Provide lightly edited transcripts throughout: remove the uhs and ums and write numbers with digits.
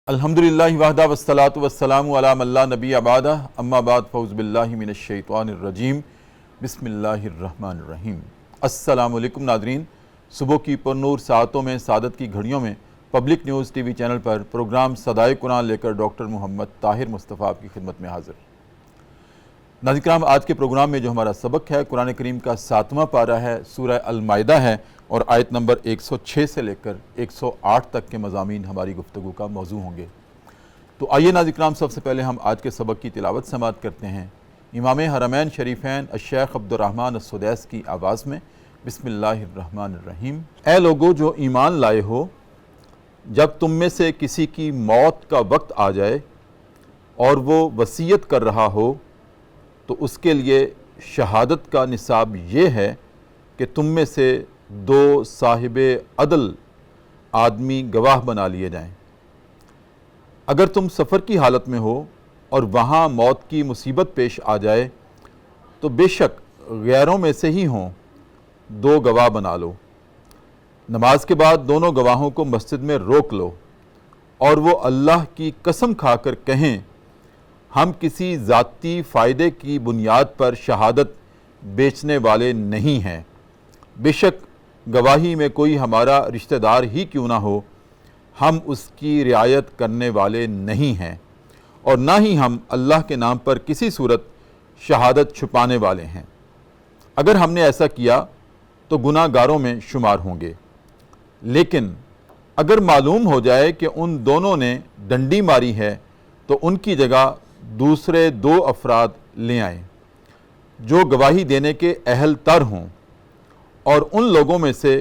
الحمدللہ وحدہ والصلاۃ والسلام علی من لا نبی بعدہ اما بعد فاعوذ باللہ من الشیطان الرجیم بسم اللہ الرحمن الرحیم۔ السلام علیکم ناظرین، صبح کی پرنور ساعتوں میں سعادت کی گھڑیوں میں پبلک نیوز ٹی وی چینل پر پروگرام صدائے قرآن لے کر ڈاکٹر محمد طاہر مصطفیٰ آپ کی خدمت میں حاضر۔ ناظرین کرام، آج کے پروگرام میں جو ہمارا سبق ہے قرآن کریم کا 7واں پارہ ہے، سورہ المائدہ ہے، اور آیت نمبر 106 سے لے کر 108 تک کے مضامین ہماری گفتگو کا موضوع ہوں گے۔ تو آئیے ناظرین کرام، سب سے پہلے ہم آج کے سبق کی تلاوت سماعت کرتے ہیں امام حرمین شریفین الشیخ عبد الرحمن السدیس کی آواز میں۔ بسم اللہ الرحمن الرحیم۔ اے لوگو جو ایمان لائے ہو، جب تم میں سے کسی کی موت کا وقت آ جائے اور وہ وصیت کر رہا ہو تو اس کے لیے شہادت کا نصاب یہ ہے کہ تم میں سے 2 صاحب عدل آدمی گواہ بنا لیے جائیں۔ اگر تم سفر کی حالت میں ہو اور وہاں موت کی مصیبت پیش آ جائے تو بے شک غیروں میں سے ہی ہوں 2 گواہ بنا لو۔ نماز کے بعد دونوں گواہوں کو مسجد میں روک لو اور وہ اللہ کی قسم کھا کر کہیں ہم کسی ذاتی فائدے کی بنیاد پر شہادت بیچنے والے نہیں ہیں، بے شک گواہی میں کوئی ہمارا رشتہ دار ہی کیوں نہ ہو ہم اس کی رعایت کرنے والے نہیں ہیں، اور نہ ہی ہم اللہ کے نام پر کسی صورت شہادت چھپانے والے ہیں۔ اگر ہم نے ایسا کیا تو گناہ گاروں میں شمار ہوں گے۔ لیکن اگر معلوم ہو جائے کہ ان دونوں نے ڈنڈی ماری ہے تو ان کی جگہ دوسرے 2 افراد لے آئیں جو گواہی دینے کے اہل تر ہوں، اور ان لوگوں میں سے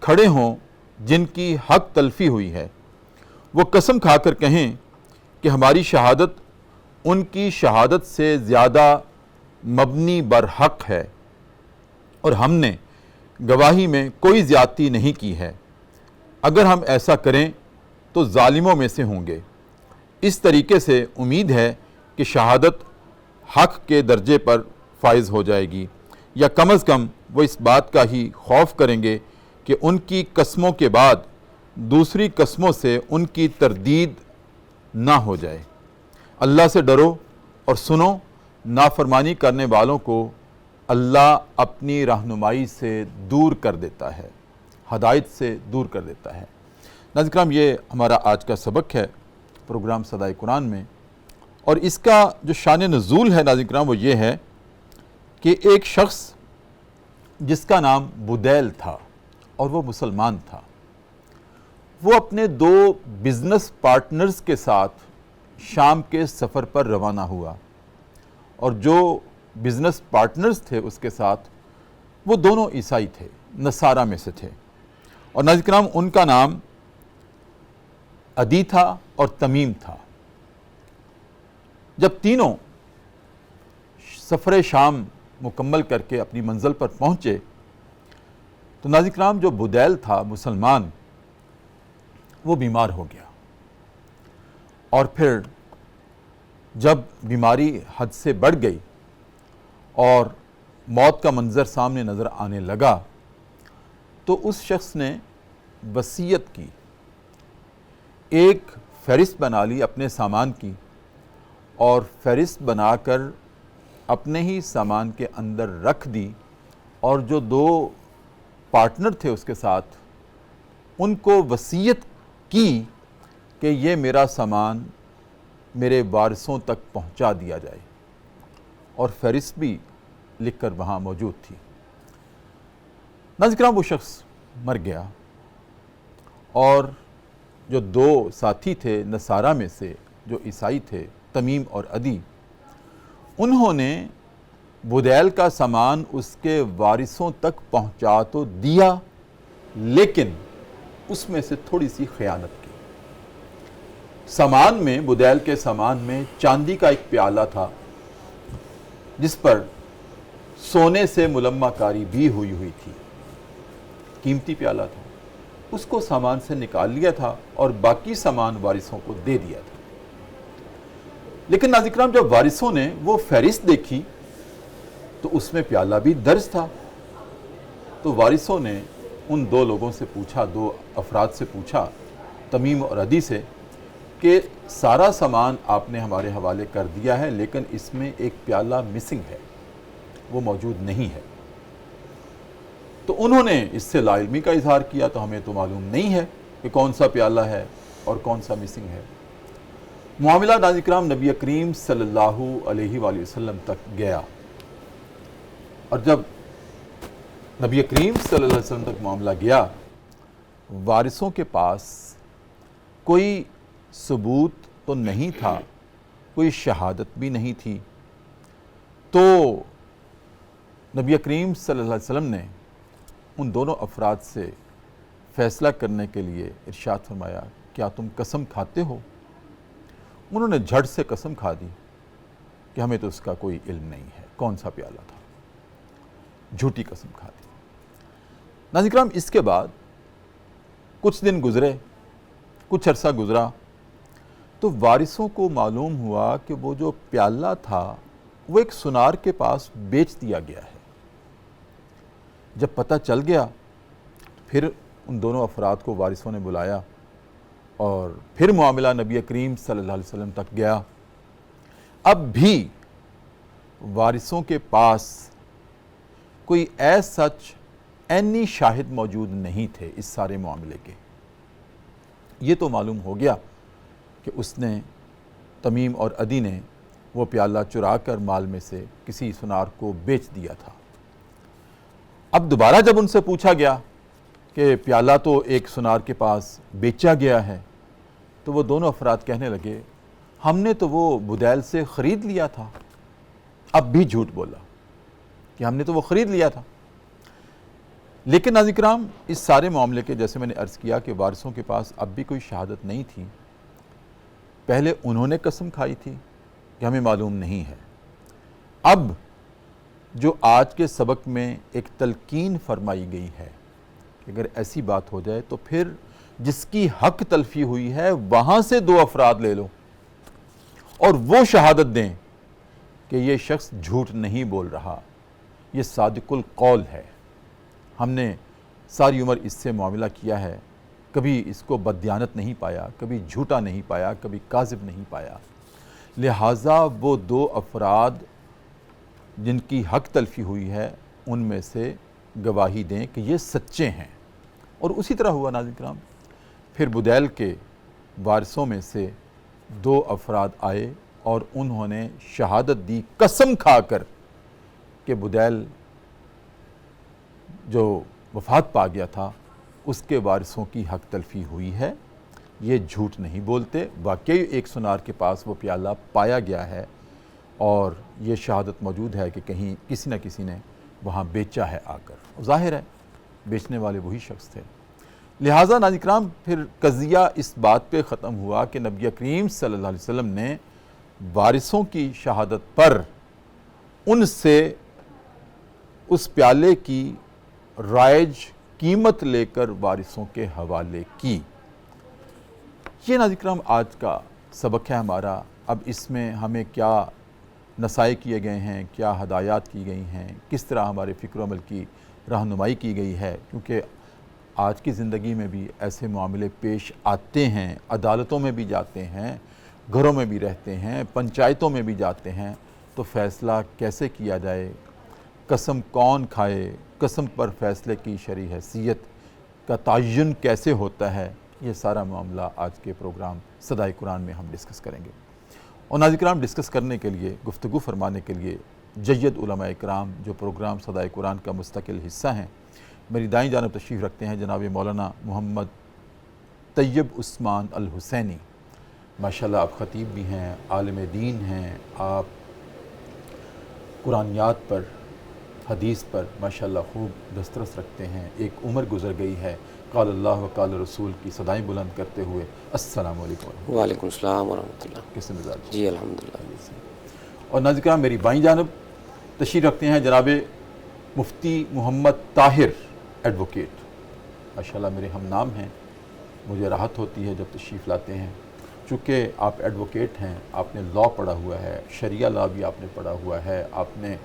کھڑے ہوں جن کی حق تلفی ہوئی ہے، وہ قسم کھا کر کہیں کہ ہماری شہادت ان کی شہادت سے زیادہ مبنی برحق ہے اور ہم نے گواہی میں کوئی زیادتی نہیں کی ہے۔ اگر ہم ایسا کریں تو ظالموں میں سے ہوں گے۔ اس طریقے سے امید ہے کہ شہادت حق کے درجے پر فائز ہو جائے گی، یا کم از کم وہ اس بات کا ہی خوف کریں گے کہ ان کی قسموں کے بعد دوسری قسموں سے ان کی تردید نہ ہو جائے۔ اللہ سے ڈرو اور سنو، نافرمانی کرنے والوں کو اللہ اپنی رہنمائی سے دور کر دیتا ہے، ہدایت سے دور کر دیتا ہے۔ ناظرین کرام، یہ ہمارا آج کا سبق ہے پروگرام صدائے قرآن میں، اور اس کا جو شان نزول ہے ناظرین کرام وہ یہ ہے کہ ایک شخص جس کا نام بدیل تھا اور وہ مسلمان تھا، وہ اپنے 2 بزنس پارٹنرز کے ساتھ شام کے سفر پر روانہ ہوا، اور جو بزنس پارٹنرز تھے اس کے ساتھ وہ دونوں عیسائی تھے، نصارہ میں سے تھے، اور ناظرین کرام ان کا نام عدی تھا اور تمیم تھا۔ جب تینوں سفر شام مکمل کر کے اپنی منزل پر پہنچے تو ناظرین کرام جو بدیل تھا مسلمان، وہ بیمار ہو گیا، اور پھر جب بیماری حد سے بڑھ گئی اور موت کا منظر سامنے نظر آنے لگا تو اس شخص نے وصیت کی، ایک فہرست بنا لی اپنے سامان کی، اور فہرست بنا کر اپنے ہی سامان کے اندر رکھ دی، اور جو 2 پارٹنر تھے اس کے ساتھ ان کو وصیت کی کہ یہ میرا سامان میرے وارثوں تک پہنچا دیا جائے، اور فہرست بھی لکھ کر وہاں موجود تھی۔ ناظرین کرام وہ شخص مر گیا، اور جو 2 ساتھی تھے نصارہ میں سے جو عیسائی تھے، تمیم اور عدی، انہوں نے بدیل کا سامان اس کے وارثوں تک پہنچا تو دیا، لیکن اس میں سے تھوڑی سی خیانت کی۔ سامان میں، بدیل کے سامان میں چاندی کا ایک پیالہ تھا جس پر سونے سے ملمہ کاری بھی ہوئی تھی، قیمتی پیالہ تھا، اس کو سامان سے نکال لیا تھا اور باقی سامان وارثوں کو دے دیا تھا۔ لیکن ناظرین کرام جب وارثوں نے وہ فہرست دیکھی تو اس میں پیالہ بھی درج تھا، تو وارثوں نے ان 2 لوگوں سے پوچھا، 2 افراد سے پوچھا، تمیم اور عدی سے، کہ سارا سامان آپ نے ہمارے حوالے کر دیا ہے لیکن اس میں ایک پیالہ مسنگ ہے، وہ موجود نہیں ہے۔ تو انہوں نے اس سے لا علمی کا اظہار کیا، تو ہمیں تو معلوم نہیں ہے کہ کون سا پیالہ ہے اور کون سا مسنگ ہے۔ معاملہ ناظرین کرام نبی کریم صلی اللہ علیہ وآلہ وسلم تک گیا، اور جب نبی کریم صلی اللہ علیہ وسلم تک معاملہ گیا، وارثوں کے پاس کوئی ثبوت تو نہیں تھا، کوئی شہادت بھی نہیں تھی، تو نبی کریم صلی اللہ علیہ وسلم نے ان دونوں افراد سے فیصلہ کرنے کے لیے ارشاد فرمایا، کیا تم قسم کھاتے ہو؟ انہوں نے جھٹ سے قسم کھا دی کہ ہمیں تو اس کا کوئی علم نہیں ہے، کون سا پیالہ تھا، جھوٹی قسم کھا دی۔ ناظرین کرام اس کے بعد کچھ دن گزرے، کچھ عرصہ گزرا، تو وارثوں کو معلوم ہوا کہ وہ جو پیالہ تھا وہ ایک سنار کے پاس بیچ دیا گیا ہے۔ جب پتہ چل گیا، پھر ان دونوں افراد کو وارثوں نے بلایا اور پھر معاملہ نبی کریم صلی اللہ علیہ وسلم تک گیا۔ اب بھی وارثوں کے پاس کوئی سچ عینی شاہد موجود نہیں تھے اس سارے معاملے کے۔ یہ تو معلوم ہو گیا کہ اس نے، تمیم اور عدی نے، وہ پیالہ چرا کر مال میں سے کسی سنار کو بیچ دیا تھا۔ اب دوبارہ جب ان سے پوچھا گیا کہ پیالہ تو ایک سنار کے پاس بیچا گیا ہے، تو وہ دونوں افراد کہنے لگے، ہم نے تو وہ بدیل سے خرید لیا تھا۔ اب بھی جھوٹ بولا کہ ہم نے تو وہ خرید لیا تھا۔ لیکن ناظرین کرام اس سارے معاملے کے، جیسے میں نے عرض کیا کہ وارثوں کے پاس اب بھی کوئی شہادت نہیں تھی۔ پہلے انہوں نے قسم کھائی تھی کہ ہمیں معلوم نہیں ہے۔ اب جو آج کے سبق میں ایک تلقین فرمائی گئی ہے کہ اگر ایسی بات ہو جائے تو پھر جس کی حق تلفی ہوئی ہے وہاں سے دو افراد لے لو اور وہ شہادت دیں کہ یہ شخص جھوٹ نہیں بول رہا، یہ صادق القول ہے، ہم نے ساری عمر اس سے معاملہ کیا ہے، کبھی اس کو بددیانت نہیں پایا، کبھی جھوٹا نہیں پایا، کبھی کاذب نہیں پایا۔ لہٰذا وہ دو افراد جن کی حق تلفی ہوئی ہے ان میں سے گواہی دیں کہ یہ سچے ہیں۔ اور اسی طرح ہوا ناظرین کرام، پھر بدیل کے وارثوں میں سے دو افراد آئے اور انہوں نے شہادت دی قسم کھا کر کہ بدیل جو وفات پا گیا تھا اس کے وارثوں کی حق تلفی ہوئی ہے، یہ جھوٹ نہیں بولتے، واقعی ایک سنار کے پاس وہ پیالہ پایا گیا ہے اور یہ شہادت موجود ہے کہ کہیں کسی نہ کسی نے وہاں بیچا ہے آ کر، ظاہر ہے بیچنے والے وہی شخص تھے۔ لہٰذا ناظرین کرام پھر قضیہ اس بات پہ ختم ہوا کہ نبی کریم صلی اللہ علیہ وسلم نے وارثوں کی شہادت پر ان سے اس پیالے کی رائج قیمت لے کر وارثوں کے حوالے کی۔ یہ ناظرین کرام آج کا سبق ہے ہمارا۔ اب اس میں ہمیں کیا نصائح کیے گئے ہیں، کیا ہدایات کی گئی ہیں، کس طرح ہمارے فکر و عمل کی رہنمائی کی گئی ہے، کیونکہ آج کی زندگی میں بھی ایسے معاملے پیش آتے ہیں، عدالتوں میں بھی جاتے ہیں، گھروں میں بھی رہتے ہیں، پنچایتوں میں بھی جاتے ہیں، تو فیصلہ کیسے کیا جائے، قسم کون کھائے، قسم پر فیصلے کی شرعی حیثیت کا تعین کیسے ہوتا ہے، یہ سارا معاملہ آج کے پروگرام صدائے قرآن میں ہم ڈسکس کریں گے۔ اور ناظرین کرام ڈسکس کرنے کے لیے، گفتگو فرمانے کے لیے جید علماء کرام جو پروگرام صدائے قرآن کا مستقل حصہ ہیں، میری دائیں جانب تشریف رکھتے ہیں جناب مولانا محمد طیب عثمان الحسینی۔ ماشاءاللہ آپ خطیب بھی ہیں، عالم دین ہیں، آپ قرآنیات پر، حدیث پر ماشاءاللہ خوب دسترس رکھتے ہیں۔ ایک عمر گزر گئی ہے قال اللہ و قال رسول کی صدائیں بلند کرتے ہوئے۔ السلام علیکم۔ وعلیکم السلام ورحمۃ اللہ۔ کیسے مزاج؟ جی الحمدللہ۔ اور ناظرین کرام میری بائیں جانب تشریف رکھتے ہیں جناب مفتی محمد طاہر ایڈوکیٹ۔ ماشاءاللہ میرے ہم نام ہیں، مجھے راحت ہوتی ہے جب تشریف لاتے ہیں، چونکہ آپ ایڈوکیٹ ہیں، آپ نے لاء پڑھا ہوا ہے، شریعہ لاء بھی آپ نے پڑھا ہوا ہے، آپ نے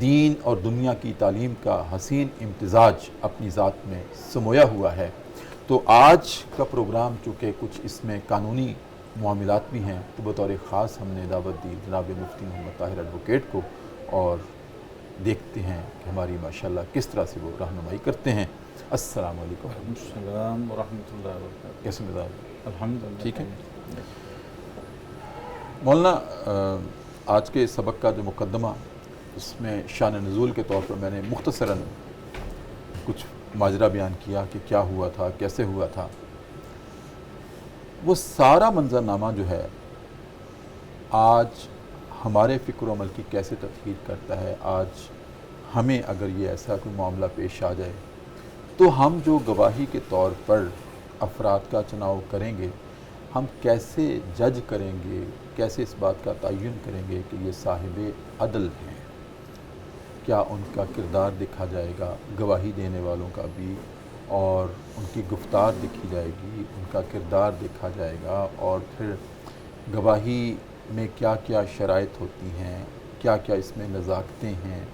دین اور دنیا کی تعلیم کا حسین امتزاج اپنی ذات میں سمویا ہوا ہے۔ تو آج کا پروگرام چونکہ کچھ اس میں قانونی معاملات بھی ہیں، تو بطور خاص ہم نے دعوت دی جناب مفتی محمد طاہر ایڈوکیٹ کو، اور دیکھتے ہیں کہ ہماری ماشاءاللہ کس طرح سے وہ رہنمائی کرتے ہیں۔ السلام علیکم۔ السلام ورحمۃ اللہ وبرکاتہ۔ کیسے مزاج؟ الحمدللہ ٹھیک ہے۔ مولانا، آج کے سبق کا جو مقدمہ، اس میں شان نزول کے طور پر میں نے مختصراً کچھ ماجرا بیان کیا کہ کیا ہوا تھا، کیسے ہوا تھا۔ وہ سارا منظرنامہ جو ہے آج ہمارے فکر و عمل کی کیسے تطہیر کرتا ہے۔ آج ہمیں اگر یہ ایسا کوئی معاملہ پیش آ جائے تو ہم جو گواہی کے طور پر افراد کا چناؤ کریں گے، ہم کیسے جج کریں گے، کیسے اس بات کا تعین کریں گے کہ یہ صاحب عدل ہیں؟ کیا ان کا کردار دیکھا جائے گا، گواہی دینے والوں کا بھی، اور ان کی گفتار دیکھی جائے گی، ان کا کردار دیکھا جائے گا، اور پھر گواہی میں کیا کیا شرائط ہوتی ہیں، کیا کیا اس میں نزاکتیں ہیں۔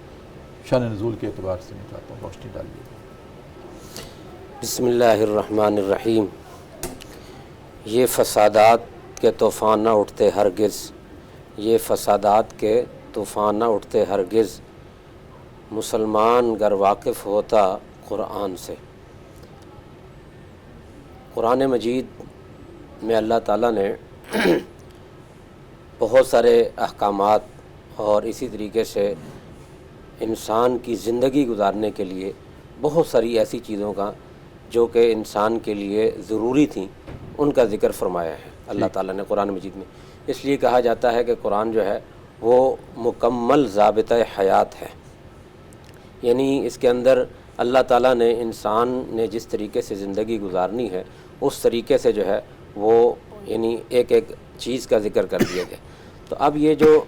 شان نزول کے اعتبار سے میں چاہتا ہوں روشنی ڈالیے۔ بسم اللہ الرحمن الرحیم۔ یہ فسادات کے طوفان نہ اٹھتے ہرگز، یہ فسادات کے طوفان نہ اٹھتے ہرگز، مسلمان گر واقف ہوتا قرآن سے۔ قرآن مجید میں اللہ تعالیٰ نے بہت سارے احکامات اور اسی طریقے سے انسان کی زندگی گزارنے کے لیے بہت ساری ایسی چیزوں کا جو کہ انسان کے لیے ضروری تھیں، ان کا ذکر فرمایا ہے اللہ تعالیٰ نے قرآن مجید میں۔ اس لیے کہا جاتا ہے کہ قرآن جو ہے وہ مکمل ضابطۂ حیات ہے، یعنی اس کے اندر اللہ تعالیٰ نے انسان نے جس طریقے سے زندگی گزارنی ہے اس طریقے سے جو ہے وہ یعنی ایک ایک چیز کا ذکر کر دیا گیا۔ تو اب یہ جو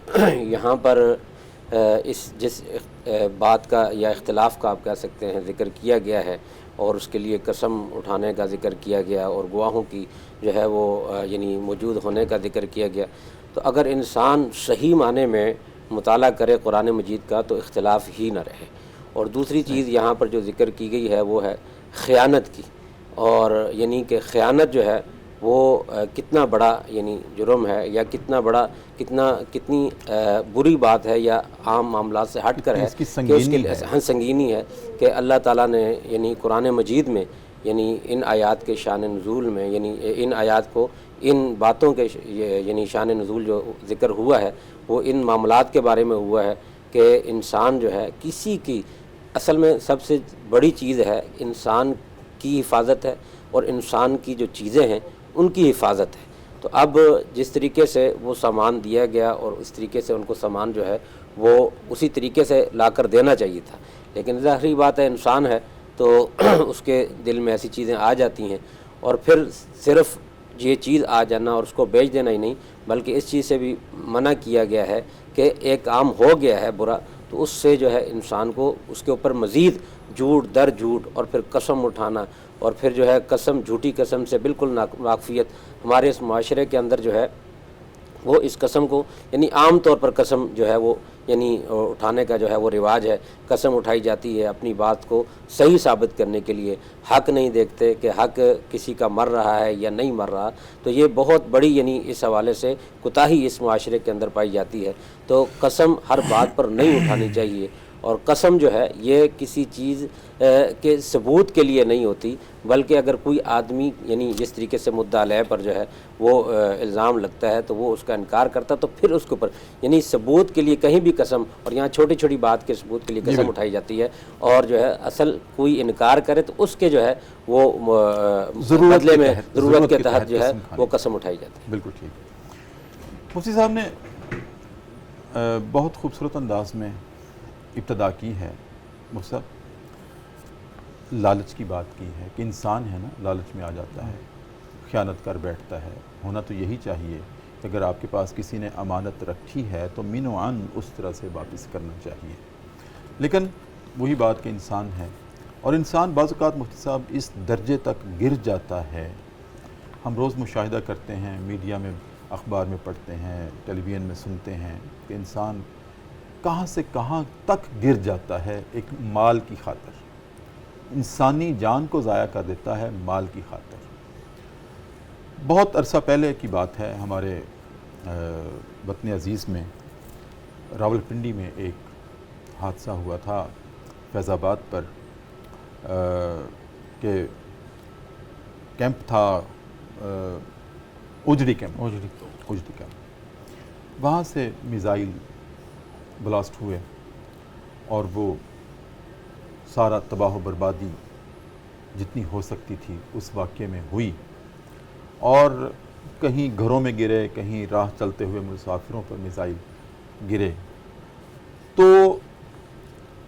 یہاں پر جس بات کا یا اختلاف کا آپ کہہ سکتے ہیں ذکر کیا گیا ہے، اور اس کے لیے قسم اٹھانے کا ذکر کیا گیا، اور گواہوں کی جو ہے وہ یعنی موجود ہونے کا ذکر کیا گیا، تو اگر انسان صحیح معنی میں مطالعہ کرے قرآن مجید کا تو اختلاف ہی نہ رہے۔ اور دوسری چیز یہاں پر جو ذکر کی گئی ہے وہ ہے خیانت کی، اور یعنی کہ خیانت جو ہے وہ کتنا بڑا یعنی جرم ہے، یا کتنی بری بات ہے، یا عام معاملات سے ہٹ کر ہے کہ اس کی سنگینی ہے کہ اللہ تعالیٰ نے یعنی قرآن مجید میں یعنی ان آیات کے شان نزول میں، یعنی ان آیات کو ان باتوں کے یعنی شان نزول جو ذکر ہوا ہے وہ ان معاملات کے بارے میں ہوا ہے کہ انسان جو ہے کسی کی اصل میں سب سے بڑی چیز ہے انسان کی حفاظت ہے، اور انسان کی جو چیزیں ہیں ان کی حفاظت ہے۔ تو اب جس طریقے سے وہ سامان دیا گیا اور اس طریقے سے ان کو سامان جو ہے وہ اسی طریقے سے لا کر دینا چاہیے تھا، لیکن ظاہری بات ہے انسان ہے تو اس کے دل میں ایسی چیزیں آ جاتی ہیں، اور پھر صرف یہ چیز آ جانا اور اس کو بیچ دینا ہی نہیں بلکہ اس چیز سے بھی منع کیا گیا ہے کہ ایک کام ہو گیا ہے برا تو اس سے جو ہے انسان کو اس کے اوپر مزید جھوٹ در جھوٹ اور پھر قسم اٹھانا، اور پھر جو ہے قسم جھوٹی قسم سے بالکل ناواقفیت ہمارے اس معاشرے کے اندر جو ہے وہ اس قسم کو یعنی عام طور پر قسم جو ہے وہ یعنی اٹھانے کا جو ہے وہ رواج ہے، قسم اٹھائی جاتی ہے اپنی بات کو صحیح ثابت کرنے کے لیے، حق نہیں دیکھتے کہ حق کسی کا مر رہا ہے یا نہیں مر رہا، تو یہ بہت بڑی یعنی اس حوالے سے کوتاہی اس معاشرے کے اندر پائی جاتی ہے۔ تو قسم ہر بات پر نہیں اٹھانی چاہیے، اور قسم جو ہے یہ کسی چیز کے ثبوت کے لیے نہیں ہوتی، بلکہ اگر کوئی آدمی یعنی جس طریقے سے مدعا علیہ پر جو ہے وہ الزام لگتا ہے تو وہ اس کا انکار کرتا تو پھر اس کے اوپر یعنی ثبوت کے لیے کہیں بھی قسم، اور یہاں چھوٹی چھوٹی بات کے ثبوت کے لیے قسم اٹھائی جاتی ہے، اور جو ہے اصل کوئی انکار کرے تو اس کے جو ہے وہ بدلے میں ضرورت کے تحت جو ہے وہ قسم اٹھائی جاتی ہے۔ بالکل ٹھیک۔ مفتی صاحب نے بہت خوبصورت انداز میں ابتدا کی ہے، مفتی صاحب لالچ کی بات کی ہے کہ انسان ہے نا لالچ میں آ جاتا ہے، خیانت کر بیٹھتا ہے۔ ہونا تو یہی چاہیے کہ اگر آپ کے پاس کسی نے امانت رکھی ہے تو من و عن اس طرح سے واپس کرنا چاہیے، لیکن وہی بات کہ انسان ہے، اور انسان بعض اوقات مفتی صاحب اس درجے تک گر جاتا ہے۔ ہم روز مشاہدہ کرتے ہیں، میڈیا میں اخبار میں پڑھتے ہیں، ٹیلی ویژن میں سنتے ہیں کہ انسان کہاں سے کہاں تک گر جاتا ہے ایک مال کی خاطر، انسانی جان کو ضائع کر دیتا ہے مال کی خاطر۔ بہت عرصہ پہلے کی بات ہے، ہمارے وطن عزیز میں راولپنڈی میں ایک حادثہ ہوا تھا فیض آباد پر، کہ کیمپ تھا اوجڑی کیمپ، وہاں سے میزائل بلاسٹ ہوئے اور وہ سارا تباہ و بربادی جتنی ہو سکتی تھی اس واقعے میں ہوئی، اور کہیں گھروں میں گرے، کہیں راہ چلتے ہوئے مسافروں پر میزائل گرے۔ تو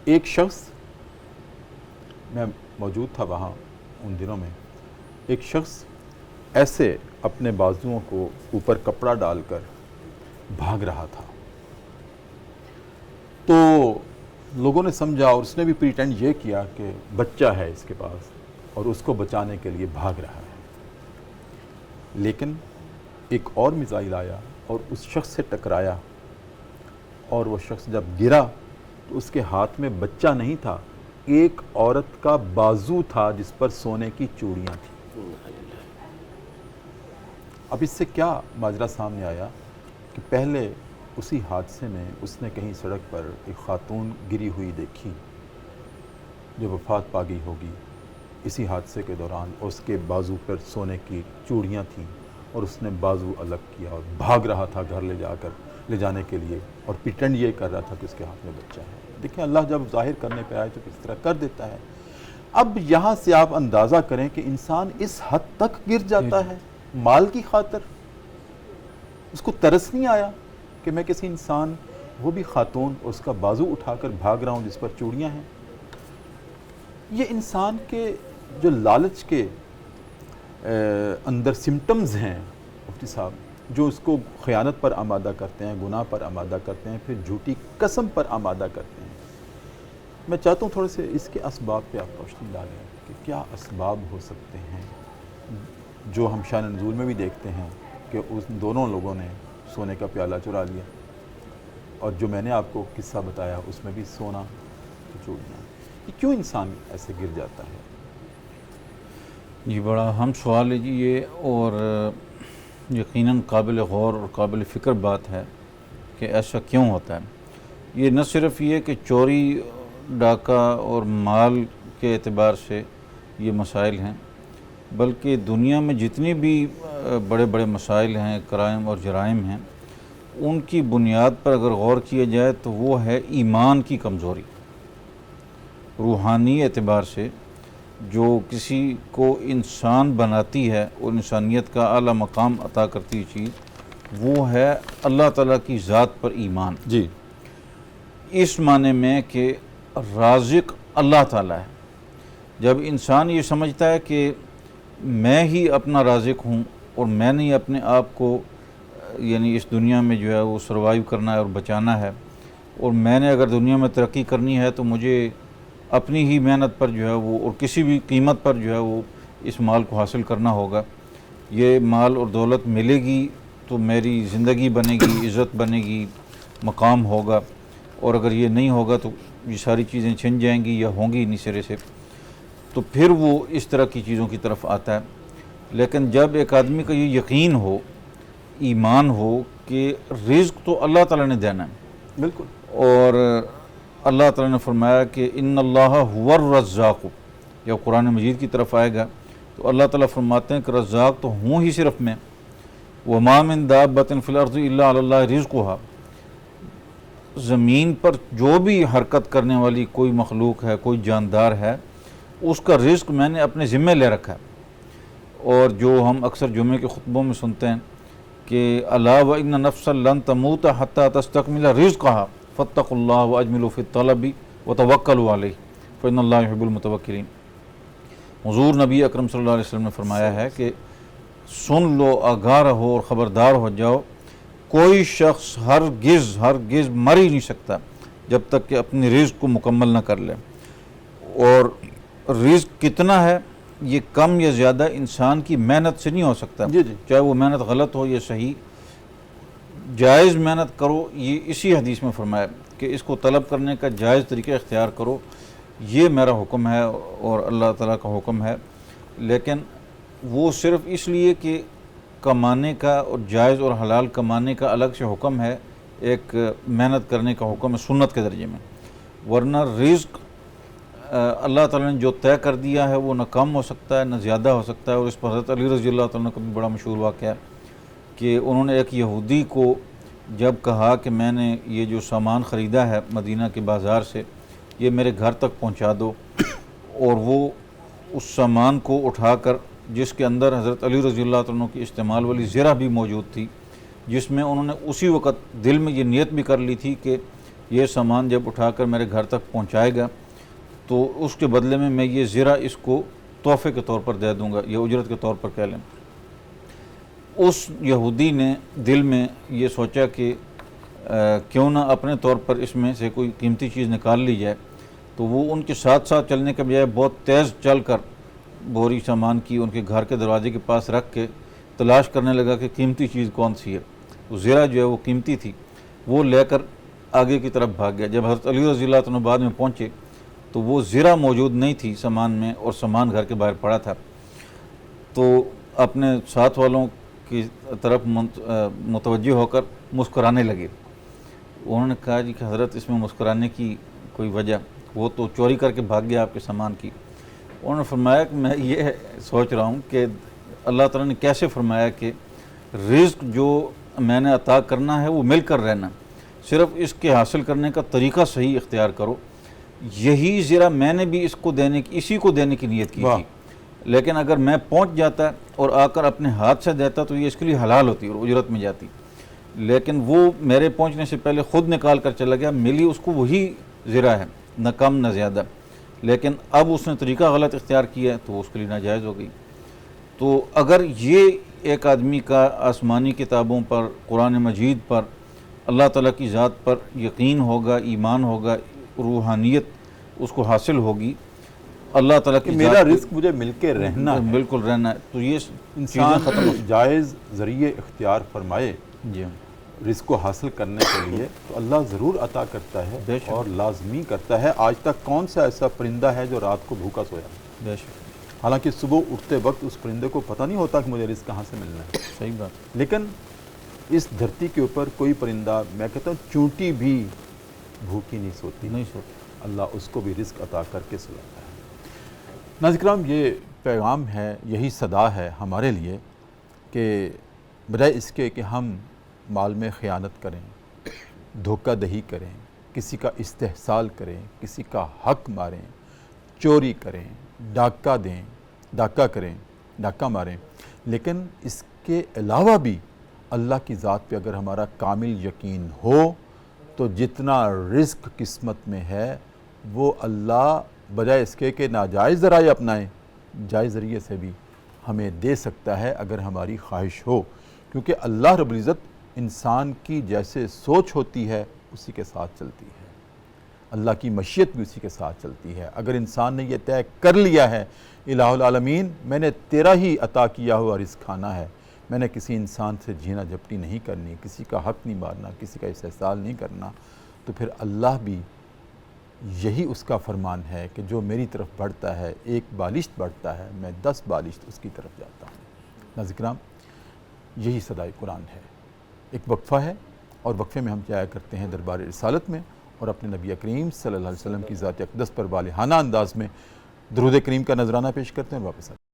ایک شخص، میں موجود تھا وہاں ان دنوں میں، ایک شخص ایسے اپنے بازوؤں کو اوپر کپڑا ڈال کر بھاگ رہا تھا۔ تو لوگوں نے سمجھا، اور اس نے بھی پریٹینڈ یہ کیا کہ بچہ ہے اس کے پاس اور اس کو بچانے کے لیے بھاگ رہا ہے، لیکن ایک اور میزائل آیا اور اس شخص سے ٹکرایا، اور وہ شخص جب گرا تو اس کے ہاتھ میں بچہ نہیں تھا، ایک عورت کا بازو تھا جس پر سونے کی چوڑیاں تھیں۔ اب اس سے کیا ماجرا سامنے آیا کہ پہلے اسی حادثے میں اس نے کہیں سڑک پر ایک خاتون گری ہوئی دیکھی جو وفات پا گئی ہوگی اسی حادثے کے دوران، اس کے بازو پر سونے کی چوڑیاں تھیں، اور اس نے بازو الگ کیا اور بھاگ رہا تھا گھر لے جانے کے لیے، اور پریٹینڈ یہ کر رہا تھا کہ اس کے ہاتھ میں بچہ ہے۔ دیکھیں اللہ جب ظاہر کرنے پہ آئے تو کس طرح کر دیتا ہے۔ اب یہاں سے آپ اندازہ کریں کہ انسان اس حد تک گر جاتا ہے مال کی خاطر، اس کو ترس نہیں آیا کہ میں کسی انسان، وہ بھی خاتون، اس کا بازو اٹھا کر بھاگ رہا ہوں جس پر چوڑیاں ہیں۔ یہ انسان کے جو لالچ کے اندر سمٹمز ہیں مفتی صاحب، جو اس کو خیانت پر آمادہ کرتے ہیں، گناہ پر آمادہ کرتے ہیں، پھر جھوٹی قسم پر آمادہ کرتے ہیں۔ میں چاہتا ہوں تھوڑے سے اس کے اسباب پہ آپ روشنی ڈالیں کہ کیا اسباب ہو سکتے ہیں، جو ہم شان نزول میں بھی دیکھتے ہیں کہ ان دونوں لوگوں نے سونے کا پیالہ چرا لیا، اور جو میں نے آپ کو قصہ بتایا اس میں بھی سونا کی چوڑیاں۔ یہ کیوں انسان ایسے گر جاتا ہے؟ جی بڑا اہم سوال ہے جی یہ، اور یقیناً قابل غور اور قابل فکر بات ہے کہ ایسا کیوں ہوتا ہے۔ یہ نہ صرف یہ کہ چوری ڈاکہ اور مال کے اعتبار سے یہ مسائل ہیں، بلکہ دنیا میں جتنی بھی بڑے بڑے مسائل ہیں، کرائم اور جرائم ہیں، ان کی بنیاد پر اگر غور کیا جائے تو وہ ہے ایمان کی کمزوری۔ روحانی اعتبار سے جو کسی کو انسان بناتی ہے اور انسانیت کا اعلیٰ مقام عطا کرتی چیز، وہ ہے اللہ تعالیٰ کی ذات پر ایمان۔ جی، اس معنی میں کہ رازق اللہ تعالیٰ ہے۔ جب انسان یہ سمجھتا ہے کہ میں ہی اپنا رازق ہوں اور میں نے اپنے آپ کو یعنی اس دنیا میں جو ہے وہ سروائیو کرنا ہے اور بچانا ہے، اور میں نے اگر دنیا میں ترقی کرنی ہے تو مجھے اپنی ہی محنت پر جو ہے وہ اور کسی بھی قیمت پر جو ہے وہ اس مال کو حاصل کرنا ہوگا، یہ مال اور دولت ملے گی تو میری زندگی بنے گی، عزت بنے گی، مقام ہوگا، اور اگر یہ نہیں ہوگا تو یہ ساری چیزیں چھن جائیں گی یا ہوں گی نہیں سرے سے، تو پھر وہ اس طرح کی چیزوں کی طرف آتا ہے۔ لیکن جب ایک آدمی کا یہ یقین ہو، ایمان ہو کہ رزق تو اللہ تعالیٰ نے دینا ہے، بالکل، اور اللہ تعالیٰ نے فرمایا کہ ان اللہ هو الرزاق، جب قرآن مجید کی طرف آئے گا تو اللہ تعالیٰ فرماتے ہیں کہ رزاق تو ہوں ہی صرف میں، وما من دابۃ فی الارض الا علی اللہ رزقها، زمین پر جو بھی حرکت کرنے والی کوئی مخلوق ہے، کوئی جاندار ہے، اس کا رزق میں نے اپنے ذمہ لے رکھا ہے۔ اور جو ہم اکثر جمعے کے خطبوں میں سنتے ہیں کہ الا وان نفسا لن تموت حتی تستکمل رزقها فاتقوا اللہ واجملوا فی الطلب وتوکلوا علیہ فإن اللہ یحب المتوکلین۔ حضور نبی اکرم صلی اللہ علیہ وسلم نے فرمایا ہے کہ سن لو، آگاہ رہو اور خبردار ہو جاؤ، کوئی شخص ہرگز مر ہی نہیں سکتا جب تک کہ اپنی رزق کو مکمل نہ کر لے۔ اور رزق کتنا ہے یہ کم یا زیادہ انسان کی محنت سے نہیں ہو سکتا، جی جی، چاہے وہ محنت غلط ہو یا صحیح، جائز محنت کرو، یہ اسی حدیث میں فرمایا کہ اس کو طلب کرنے کا جائز طریقہ اختیار کرو، یہ میرا حکم ہے اور اللہ تعالیٰ کا حکم ہے۔ لیکن وہ صرف اس لیے کہ کمانے کا اور جائز اور حلال کمانے کا الگ سے حکم ہے، ایک محنت کرنے کا حکم ہے سنت کے درجے میں، ورنہ رزق اللہ تعالیٰ نے جو طے کر دیا ہے وہ نہ کم ہو سکتا ہے نہ زیادہ ہو سکتا ہے۔ اور اس پر حضرت علی رضی اللہ تعالیٰ کا بھی بڑا مشہور واقعہ ہے کہ انہوں نے ایک یہودی کو جب کہا کہ میں نے یہ جو سامان خریدا ہے مدینہ کے بازار سے یہ میرے گھر تک پہنچا دو، اور وہ اس سامان کو اٹھا کر، جس کے اندر حضرت علی رضی اللہ عنہ کی استعمال والی زرہ بھی موجود تھی، جس میں انہوں نے اسی وقت دل میں یہ نیت بھی کر لی تھی کہ یہ سامان جب اٹھا کر میرے گھر تک پہنچائے گا تو اس کے بدلے میں یہ زرہ اس کو تحفے کے طور پر دے دوں گا، یا اجرت کے طور پر کہہ لیں۔ اس یہودی نے دل میں یہ سوچا کہ کیوں نہ اپنے طور پر اس میں سے کوئی قیمتی چیز نکال لی جائے، تو وہ ان کے ساتھ ساتھ چلنے کے بجائے بہت تیز چل کر بوری سامان کی ان کے گھر کے دروازے کے پاس رکھ کے تلاش کرنے لگا کہ قیمتی چیز کون سی ہے۔ وہ زرہ جو ہے وہ قیمتی تھی، وہ لے کر آگے کی طرف بھاگ گیا۔ جب حضرت علی رضی اللہ عنہ بعد میں پہنچے تو وہ زرہ موجود نہیں تھی سامان میں، اور سامان گھر کے باہر پڑا تھا، تو اپنے ساتھ والوں کی طرف متوجہ ہو کر مسکرانے لگے۔ انہوں نے کہا جی کہ حضرت اس میں مسکرانے کی کوئی وجہ، وہ تو چوری کر کے بھاگ گیا آپ کے سامان کی۔ انہوں نے فرمایا کہ میں یہ سوچ رہا ہوں کہ اللہ تعالیٰ نے کیسے فرمایا کہ رزق جو میں نے عطا کرنا ہے وہ مل کر رہنا، صرف اس کے حاصل کرنے کا طریقہ صحیح اختیار کرو۔ یہی زرہ میں نے بھی اسی کو دینے کی نیت کی تھی، لیکن اگر میں پہنچ جاتا اور آ کر اپنے ہاتھ سے دیتا تو یہ اس کے لیے حلال ہوتی اور اجرت میں جاتی، لیکن وہ میرے پہنچنے سے پہلے خود نکال کر چلا گیا، ملی اس کو وہی زرہ ہے، نہ کم نہ زیادہ، لیکن اب اس نے طریقہ غلط اختیار کیا ہے تو وہ اس کے لیے ناجائز ہو گئی۔ تو اگر یہ ایک آدمی کا آسمانی کتابوں پر، قرآن مجید پر، اللہ تعالیٰ کی ذات پر یقین ہوگا، ایمان ہوگا، روحانیت اس کو حاصل ہوگی، اللہ تعالیٰ کی میرا رزق مجھے مل کے رہنا ہے، بالکل رہنا ہے، تو یہ انسان جائز ذریعے اختیار فرمائے جی رزق کو حاصل کرنے کے لیے تو اللہ ضرور عطا کرتا ہے اور لازمی کرتا ہے۔ آج تک کون سا ایسا پرندہ ہے جو رات کو بھوکا سویا؟ بے شک، حالانکہ صبح اٹھتے وقت اس پرندے کو پتہ نہیں ہوتا کہ مجھے رزق کہاں سے ملنا ہے۔ صحیح بات، لیکن اس دھرتی کے اوپر کوئی پرندہ، میں کہتا ہوں چونٹی بھی بھوکی نہیں سوتی، نہیں سوچ، اللہ اس کو بھی رزق عطا کر کے سلاتا ہے۔ ناظرین کرام، یہ پیغام ہے، یہی صدا ہے ہمارے لیے کہ بجائے اس کے کہ ہم مال میں خیانت کریں، دھوکہ دہی کریں، کسی کا استحصال کریں، کسی کا حق ماریں، چوری کریں، ڈاکہ دیں، ڈاکہ کریں، ڈاکہ ماریں، لیکن اس کے علاوہ بھی اللہ کی ذات پہ اگر ہمارا کامل یقین ہو تو جتنا رزق قسمت میں ہے وہ اللہ بجائے اس کے کہ ناجائز ذرائع اپنائیں، جائز ذریعے سے بھی ہمیں دے سکتا ہے اگر ہماری خواہش ہو، کیونکہ اللہ رب العزت انسان کی جیسے سوچ ہوتی ہے اسی کے ساتھ چلتی ہے، اللہ کی مشیت بھی اسی کے ساتھ چلتی ہے۔ اگر انسان نے یہ طے کر لیا ہے الہ العالمین میں نے تیرا ہی عطا کیا ہوا رزق کھانا ہے، میں نے کسی انسان سے جھینا جھپٹی نہیں کرنی، کسی کا حق نہیں مارنا، کسی کا استحصال نہیں کرنا، تو پھر اللہ بھی یہی اس کا فرمان ہے کہ جو میری طرف بڑھتا ہے، ایک بالشت بڑھتا ہے، میں 10 بالشت اس کی طرف جاتا ہوں۔ ناظرین کرام، یہی صدائے قرآن ہے۔ ایک وقفہ ہے اور وقفے میں ہم جایا کرتے ہیں دربار رسالت میں اور اپنے نبی کریم صلی اللہ علیہ وسلم کی ذات اقدس پر والہانہ انداز میں درود کریم کا نذرانہ پیش کرتے ہیں اور واپس آتے ہیں۔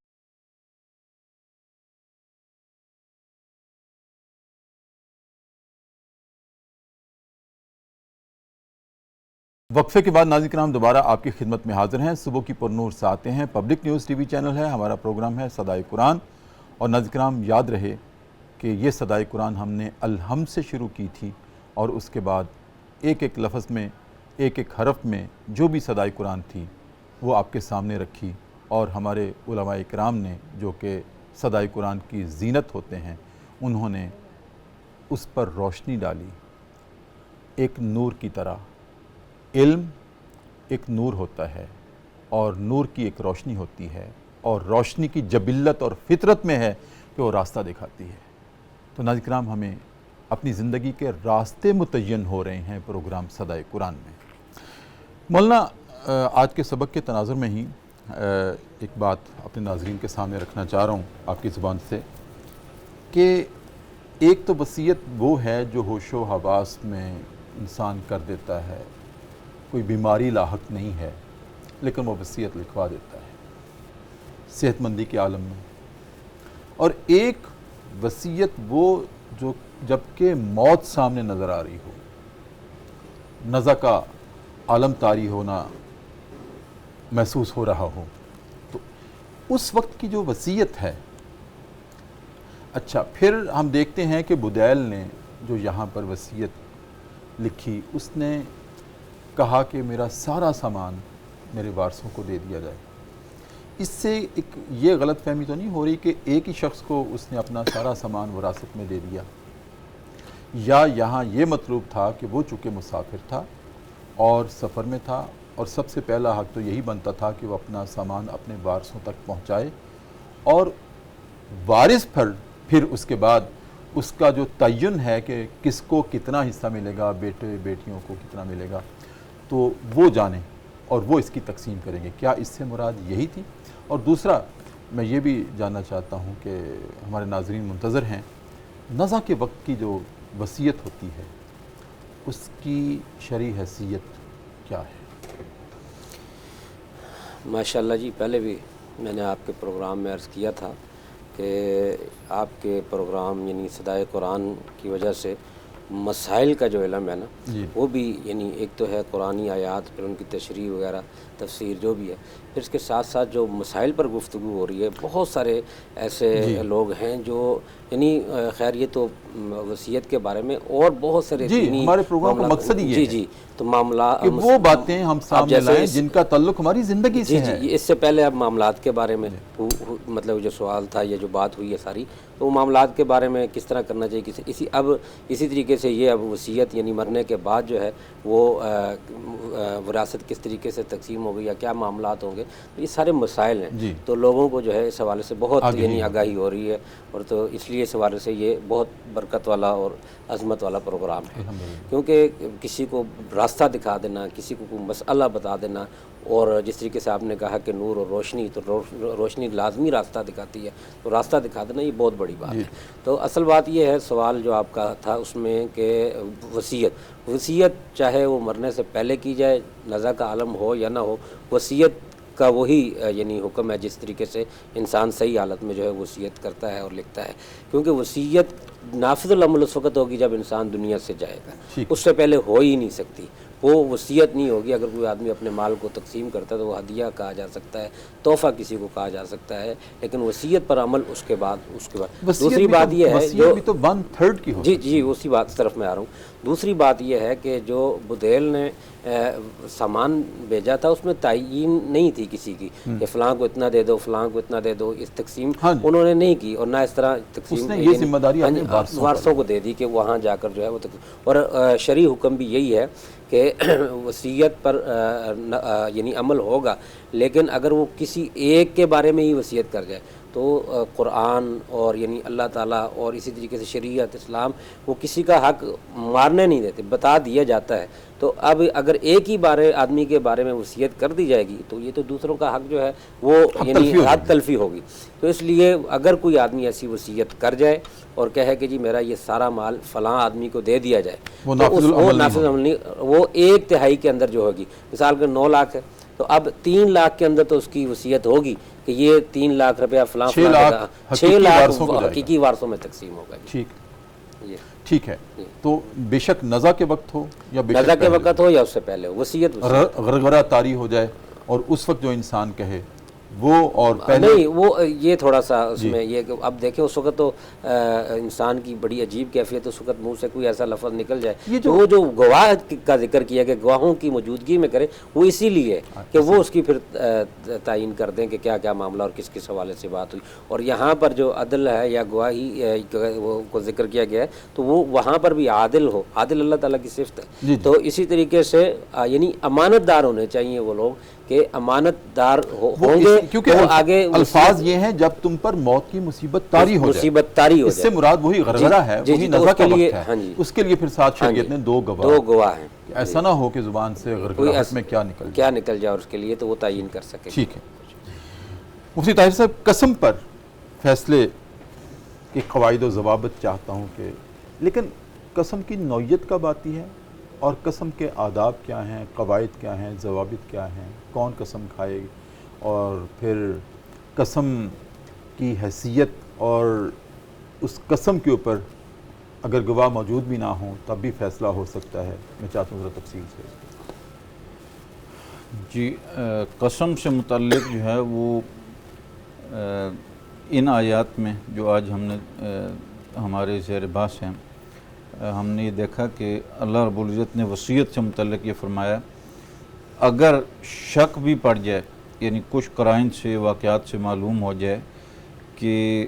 وقفے کے بعد ناظرین کرام دوبارہ آپ کی خدمت میں حاضر ہیں۔ صبح کی پرنور سے آتے ہیں، پبلک نیوز ٹی وی چینل ہے، ہمارا پروگرام ہے صدائے قرآن، اور ناظرین کرام یاد رہے کہ یہ صدائے قرآن ہم نے الحمد سے شروع کی تھی اور اس کے بعد ایک ایک لفظ میں، ایک ایک حرف میں جو بھی صدائے قرآن تھی وہ آپ کے سامنے رکھی، اور ہمارے علماء کرام نے جو کہ صدائے قرآن کی زینت ہوتے ہیں انہوں نے اس پر روشنی ڈالی ایک نور کی طرح۔ علم ایک نور ہوتا ہے اور نور کی ایک روشنی ہوتی ہے، اور روشنی کی جبلت اور فطرت میں ہے کہ وہ راستہ دکھاتی ہے۔ تو ناظرین کرام، ہمیں اپنی زندگی کے راستے متعین ہو رہے ہیں پروگرام صدائے قرآن میں۔ مولانا، آج کے سبق کے تناظر میں ہی ایک بات اپنے ناظرین کے سامنے رکھنا چاہ رہا ہوں آپ کی زبان سے کہ ایک تو وصیت وہ ہے جو ہوش و حواس میں انسان کر دیتا ہے، کوئی بیماری لاحق نہیں ہے لیکن وہ وصیت لکھوا دیتا ہے صحت مندی کے عالم میں، اور ایک وصیت وہ جو جب کہ موت سامنے نظر آ رہی ہو، نزع کا عالم طاری ہونا محسوس ہو رہا ہو، تو اس وقت کی جو وصیت ہے. اچھا، پھر ہم دیکھتے ہیں کہ بدیل نے جو یہاں پر وصیت لکھی، اس نے کہا کہ میرا سارا سامان میرے وارثوں کو دے دیا جائے. اس سے ایک یہ غلط فہمی تو نہیں ہو رہی کہ ایک ہی شخص کو اس نے اپنا سارا سامان وراثت میں دے دیا، یا یہاں یہ مطلوب تھا کہ وہ چونکہ مسافر تھا اور سفر میں تھا، اور سب سے پہلا حق تو یہی بنتا تھا کہ وہ اپنا سامان اپنے وارثوں تک پہنچائے، اور وارث پھر اس کے بعد اس کا جو تعین ہے کہ کس کو کتنا حصہ ملے گا، بیٹے بیٹیوں کو کتنا ملے گا، تو وہ جانیں اور وہ اس کی تقسیم کریں گے. کیا اس سے مراد یہی تھی؟ اور دوسرا میں یہ بھی جاننا چاہتا ہوں کہ ہمارے ناظرین منتظر ہیں، نزع کے وقت کی جو وصیت ہوتی ہے اس کی شرعی حیثیت کیا ہے؟ ماشاءاللہ جی، پہلے بھی میں نے آپ کے پروگرام میں عرض کیا تھا کہ آپ کے پروگرام یعنی صدائے قرآن کی وجہ سے مسائل کا جو علم ہے نا جی. وہ بھی یعنی ایک تو ہے قرآنی آیات، پھر ان کی تشریح وغیرہ تفسیر جو بھی ہے، پھر اس کے ساتھ ساتھ جو مسائل پر گفتگو ہو رہی ہے، بہت سارے ایسے لوگ ہیں جو یعنی خیر یہ تو وصیت کے بارے میں اور بہت سارے دینی ہمارے پروگرام کا مقصد ہی یہ ہے جی تو معاملات کہ وہ باتیں ہم سامنے لائیں جن کا تعلق ہماری زندگی سے ہے. اس سے پہلے اب معاملات کے بارے میں مطلب جو سوال تھا یا جو بات ہوئی ہے ساری، تو وہ معاملات کے بارے میں کس طرح کرنا چاہیے، اسی طریقے سے یہ اب وصیت یعنی مرنے کے بعد جو ہے وہ وراثت کس طریقے سے تقسیم ہوگی یا کیا معاملات ہوں گے، یہ سارے مسائل ہیں. تو لوگوں کو جو ہے اس حوالے سے بہت یعنی آگاہی ہو رہی ہے، اور تو اس لیے اس حوالے سے یہ بہت برکت والا اور عظمت والا پروگرام ہے، کیونکہ کسی کو راستہ دکھا دینا، کسی کو کوئی مسئلہ بتا دینا، اور جس طریقے سے آپ نے کہا کہ نور اور روشنی، تو روشنی لازمی راستہ دکھاتی ہے، تو راستہ دکھا دینا یہ بہت بڑی بات ہے. تو اصل بات یہ ہے، سوال جو آپ کا تھا اس میں کہ وصیت چاہے وہ مرنے سے پہلے کی جائے، نزع کا عالم ہو یا نہ ہو، وصیت کا وہی یعنی حکم ہے جس طریقے سے انسان صحیح حالت میں جو ہے وصیت کرتا ہے اور لکھتا ہے، کیونکہ وصیت نافذ العمل اس وقت ہوگی جب انسان دنیا سے جائے گا، اس سے پہلے ہو ہی نہیں سکتی. وہ وصیت نہیں ہوگی. اگر کوئی آدمی اپنے مال کو تقسیم کرتا ہے تو وہ ہدیہ کہا جا سکتا ہے، تحفہ کسی کو کہا جا سکتا ہے، لیکن وصیت پر عمل اس کے بعد دوسری بات یہ ہے جو تو 1/3 کی ہو. جی اسی بات طرف میں آ رہا ہوں. دوسری بات یہ ہے کہ جو بدیل نے سامان بھیجا تھا اس میں تعین نہیں تھی کسی کی کہ فلاں کو اتنا دے دو، فلاں کو اتنا دے دو، اس تقسیم انہوں نے نہیں کی، اور نہ اس طرح تقسیم یہ ذمہ داری وارثوں کو دے دی کہ وہاں جا کر جو ہے وہ اور شرعی حکم بھی یہی ہے کہ وصیت پر یعنی عمل ہوگا، لیکن اگر وہ کسی ایک کے بارے میں ہی وصیت کر جائے تو قرآن اور یعنی اللہ تعالیٰ اور اسی طریقے سے شریعت اسلام وہ کسی کا حق مارنے نہیں دیتے، بتا دیا جاتا ہے. تو اب اگر ایک ہی آدمی کے بارے میں وصیت کر دی جائے گی تو یہ تو دوسروں کا حق جو ہے وہ یعنی حق تلفی ہوگی. تو اس لیے اگر کوئی آدمی ایسی وصیت کر جائے اور کہے کہ جی میرا یہ سارا مال فلاں آدمی کو دے دیا جائے، وہ نافذ عمل نہیں، وہ 1/3 کے اندر جو ہوگی، مثال کے 9 لاکھ ہے تو اب 3 لاکھ کے اندر تو اس کی وصیت ہوگی کہ یہ 3 لاکھ روپیہ فلاں 6 لاکھ حقیقی وارثوں میں تقسیم ہوگا. ٹھیک ہے. تو بے شک نزع کے وقت ہو یا نزع کے وقت ہو یا اس سے پہلے ہو، وصیت غرغرہ طاری ہو جائے اور اس وقت جو انسان کہے وہ، اور پہلے نہیں وہ یہ تھوڑا سا اس میں یہ کہ اب دیکھیں اس وقت تو انسان کی بڑی عجیب کیفیت، اس وقت منہ سے کوئی ایسا لفظ نکل جائے تو وہ جو گواہ کا ذکر کیا کہ گواہوں کی موجودگی میں کرے، وہ اسی لیے کہ وہ اس کی پھر تعین کر دیں کہ کیا کیا معاملہ اور کس کس حوالے سے بات ہوئی. اور یہاں پر جو عدل ہے یا گواہی کو ذکر کیا گیا ہے تو وہ وہاں پر بھی عادل ہو، عادل اللہ تعالیٰ کی صفت ہے. تو اسی طریقے سے یعنی امانت دار ہونے چاہیے وہ لوگ کہ امانت دار ہوں گے، کیونکہ آگے الفاظ یہ ہیں جب تم پر موت کی مصیبت طاری ہو جائے، اس سے مراد وہی غرغرہ ہے، وہی نزع کا وقت ہے. اس کے لیے پھر ساتھ شریعت نے 2 گواہ ہیں، ایسا نہ ہو کہ زبان سے غرغرہ میں کیا نکل جائے، اور اس کے لیے تو وہ تعین کر سکے. ٹھیک ہے. مفتی طاہر صاحب، قسم پر فیصلے کہ قواعد و ضوابط چاہتا ہوں کہ، لیکن قسم کی نوعیت کب آتی ہے اور قسم کے آداب کیا ہیں، قواعد کیا ہیں، ضوابط کیا ہیں، کون قسم کھائے، اور پھر قسم کی حیثیت اور اس قسم کے اوپر اگر گواہ موجود بھی نہ ہوں تب بھی فیصلہ ہو سکتا ہے. میں چاہتا ہوں ذرا تفصیل سے. جی، قسم سے متعلق جو ہے وہ ان آیات میں جو آج ہم نے ہمارے زیر بحث ہیں، ہم نے یہ دیکھا کہ اللہ رب العزت نے وصیت سے متعلق یہ فرمایا اگر شک بھی پڑ جائے، یعنی کچھ قرائن سے واقعات سے معلوم ہو جائے کہ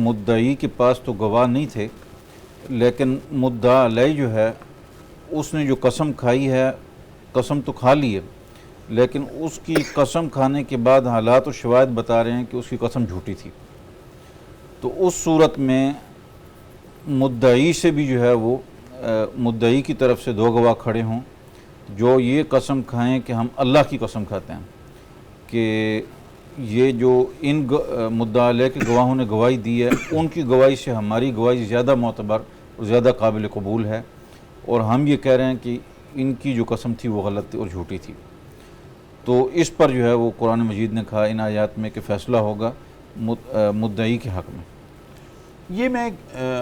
مدعی کے پاس تو گواہ نہیں تھے، لیکن مدعا علیہ جو ہے اس نے جو قسم کھائی ہے، قسم تو کھا لی ہے، لیکن اس کی قسم کھانے کے بعد حالات و شواہد بتا رہے ہیں کہ اس کی قسم جھوٹی تھی، تو اس صورت میں مدعی سے بھی جو ہے وہ مدعی کی طرف سے 2 گواہ کھڑے ہوں جو یہ قسم کھائیں کہ ہم اللہ کی قسم کھاتے ہیں کہ یہ جو ان مدعا علیہ کے گواہوں نے گواہی دی ہے ان کی گواہی سے ہماری گواہی زیادہ معتبر اور زیادہ قابل قبول ہے، اور ہم یہ کہہ رہے ہیں کہ ان کی جو قسم تھی وہ غلط تھی اور جھوٹی تھی. تو اس پر جو ہے وہ قرآن مجید نے کہا ان آیات میں کہ فیصلہ ہوگا مدعی کے حق میں. یہ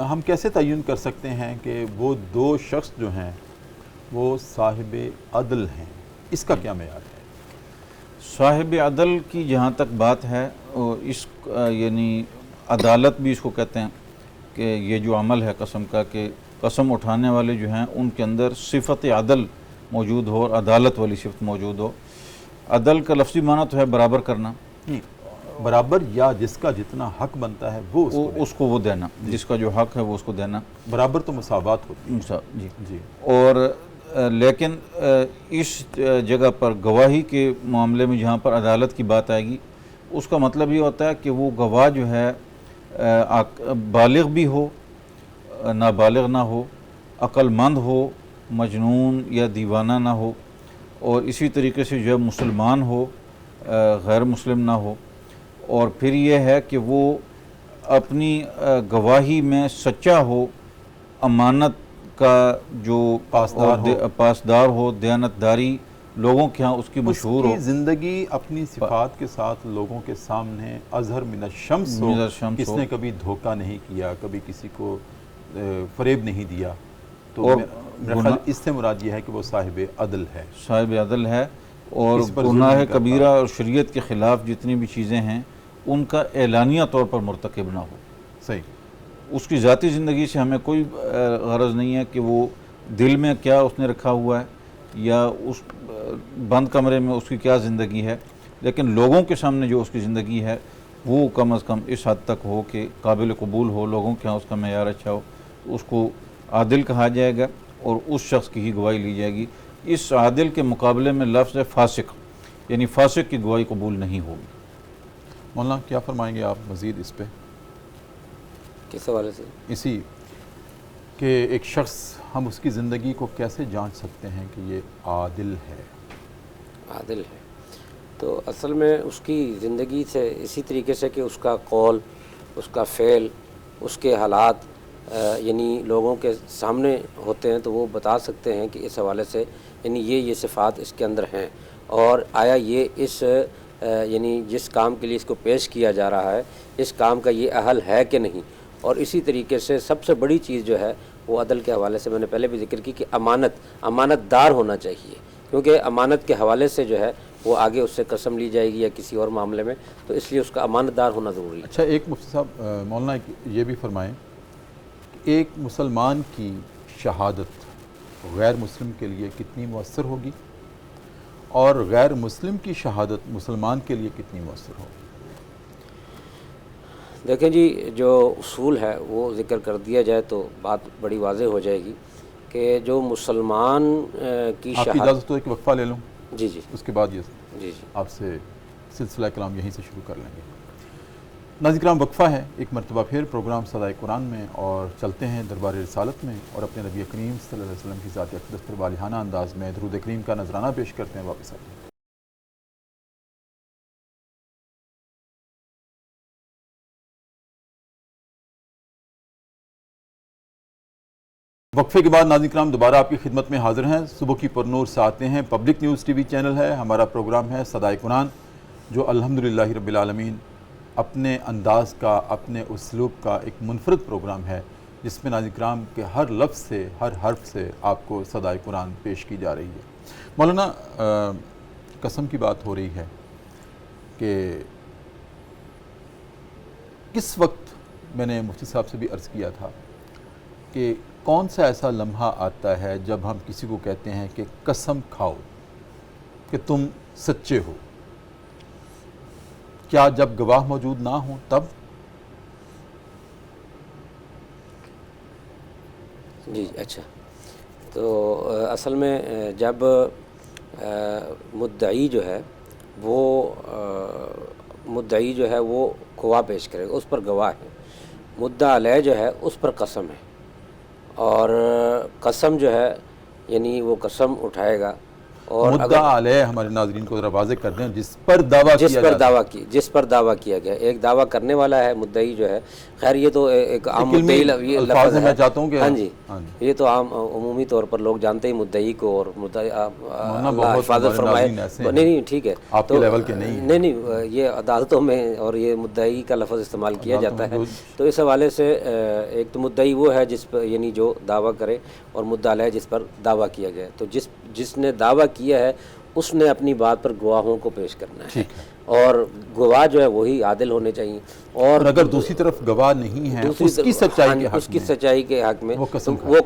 ہم کیسے تعین کر سکتے ہیں کہ وہ 2 شخص جو ہیں وہ صاحب عدل ہیں؟ اس کا کیا معیار ہے؟ صاحب عدل کی جہاں تک بات ہے، اس یعنی عدالت بھی اس کو کہتے ہیں کہ یہ جو عمل ہے قسم کا، کہ قسم اٹھانے والے جو ہیں ان کے اندر صفت عدل موجود ہو اور عدالت والی صفت موجود ہو. عدل کا لفظی معنی تو ہے برابر کرنا، برابر یا جس کا جتنا حق بنتا ہے وہ اس کو وہ دینا، جس کا جو حق ہے وہ اس کو دینا. برابر تو مساوات ہوتی ہے. جی. اور لیکن اس جگہ پر گواہی کے معاملے میں جہاں پر عدالت کی بات آئے گی اس کا مطلب یہ ہوتا ہے کہ وہ گواہ جو ہے بالغ بھی ہو، نابالغ نہ ہو، عقل مند ہو، مجنون یا دیوانہ نہ ہو، اور اسی طریقے سے جو ہے مسلمان ہو، غیر مسلم نہ ہو، اور پھر یہ ہے کہ وہ اپنی گواہی میں سچا ہو، امانت کا جو پاسدار ہو، دیانتداری لوگوں کے ہاں اس کی مشہور ہو، اس کی زندگی اپنی صفات کے ساتھ لوگوں کے سامنے اظہر من الشمس ہو، کس نے کبھی دھوکہ نہیں کیا، کبھی کسی کو فریب نہیں دیا. تو اس سے مراد یہ ہے کہ وہ صاحب عدل ہے. صاحب عدل ہے، اور گناہ کبیرہ اور شریعت کے خلاف جتنی بھی چیزیں ہیں ان کا اعلانیہ طور پر مرتکب نہ ہو. صحیح. اس کی ذاتی زندگی سے ہمیں کوئی غرض نہیں ہے کہ وہ دل میں کیا اس نے رکھا ہوا ہے یا اس بند کمرے میں اس کی کیا زندگی ہے، لیکن لوگوں کے سامنے جو اس کی زندگی ہے وہ کم از کم اس حد تک ہو کہ قابل قبول ہو، لوگوں کے ہاں اس کا معیار اچھا ہو، اس کو عادل کہا جائے گا اور اس شخص کی ہی گواہی لی جائے گی. اس عادل کے مقابلے میں لفظ ہے فاسق، یعنی فاسق کی گواہی قبول نہیں ہوگی. مولانا کیا فرمائیں گے آپ مزید اس پہ؟ کس حوالے سے؟ اسی کہ ایک شخص ہم اس کی زندگی کو کیسے جانچ سکتے ہیں کہ یہ عادل ہے؟ عادل ہے تو اصل میں اس کی زندگی سے اسی طریقے سے کہ اس کا قول، اس کا فعل، اس کے حالات یعنی لوگوں کے سامنے ہوتے ہیں تو وہ بتا سکتے ہیں کہ اس حوالے سے یعنی یہ صفات اس کے اندر ہیں، اور آیا یہ اس یعنی جس کام کے لیے اس کو پیش کیا جا رہا ہے اس کام کا یہ اہل ہے کہ نہیں. اور اسی طریقے سے سب سے بڑی چیز جو ہے وہ عدل کے حوالے سے میں نے پہلے بھی ذکر کی کہ امانت دار ہونا چاہیے، کیونکہ امانت کے حوالے سے جو ہے وہ آگے اس سے قسم لی جائے گی یا کسی اور معاملے میں، تو اس لیے اس کا امانت دار ہونا ضروری ہے. اچھا، ایک مفتی صاحب مولانا یہ بھی فرمائیں کہ ایک مسلمان کی شہادت غیر مسلم کے لیے کتنی مؤثر ہوگی اور غیر مسلم کی شہادت مسلمان کے لیے کتنی مؤثر ہوگی؟ دیکھیں جی، جو اصول ہے وہ ذکر کر دیا جائے تو بات بڑی واضح ہو جائے گی کہ جو مسلمان کی آپ کی اجازت ہو ایک وقفہ لے لوں؟ جی. اس کے بعد جی آپ سے سلسلہ کلام یہیں سے شروع کر لیں گے. ناظرین کرام، وقفہ ہے، ایک مرتبہ پھر پروگرام صدائے قرآن میں، اور چلتے ہیں دربار رسالت میں اور اپنے نبی کریم صلی اللہ علیہ وسلم کی ذات اقدس پر والہانہ انداز میں درود کریم کا نذرانہ پیش کرتے ہیں. واپس آتے ہیں. وقفے کے بعد ناظرین کرام دوبارہ آپ کی خدمت میں حاضر ہیں. صبح کی پرنور سے آتے ہیں. پبلک نیوز ٹی وی چینل ہے, ہمارا پروگرام ہے صدائے قرآن, جو الحمدللہ رب العالمین اپنے انداز کا, اپنے اسلوب کا ایک منفرد پروگرام ہے, جس میں ناظرین کرام کے ہر لفظ سے, ہر حرف سے آپ کو صدائے قرآن پیش کی جا رہی ہے. مولانا, قسم کی بات ہو رہی ہے کہ کس وقت, میں نے مفتی صاحب سے بھی عرض کیا تھا کہ کون سا ایسا لمحہ آتا ہے جب ہم کسی کو کہتے ہیں کہ قسم کھاؤ کہ تم سچے ہو؟ کیا جب گواہ موجود نہ ہوں تب؟ جی اچھا, تو اصل میں جب مدعی جو ہے وہ گواہ پیش کرے گا, اس پر گواہ ہے. مدعا علیہ جو ہے اس پر قسم ہے, اور قسم جو ہے یعنی وہ قسم اٹھائے گا. اور مدعا علیہ ہمارے ناظرین کو ذرا واضح کر دیں, جس پر دعویٰ کیا گیا. ایک دعویٰ کرنے والا ہے مدعی جو ہے. خیر یہ تو ایک عام مدعی الفاظ میں چاہتا ہوں کہ ہاں جی, یہ تو عام عمومی طور پر لوگ جانتے ہی مدعی کو, اور مدعی اللہ حفاظت فرمائے. نہیں ٹھیک ہے, آپ کے لیول کے نہیں, یہ عدالتوں میں اور یہ مدعی کا لفظ استعمال کیا جاتا ہے. تو اس حوالے سے ایک تو مدعی وہ ہے جس پر یعنی جو دعویٰ کرے, اور مدعا علیہ جس پر دعویٰ کیا گیا. تو جس نے دعویٰ کیا ہے اس نے اپنی بات پر گواہوں کو پیش کرنا ہے, اور گواہ جو ہے وہی عادل ہونے چاہیے. اور اگر دوسری طرف گواہ نہیں ہے اس کی سچائی کے حق میں وہ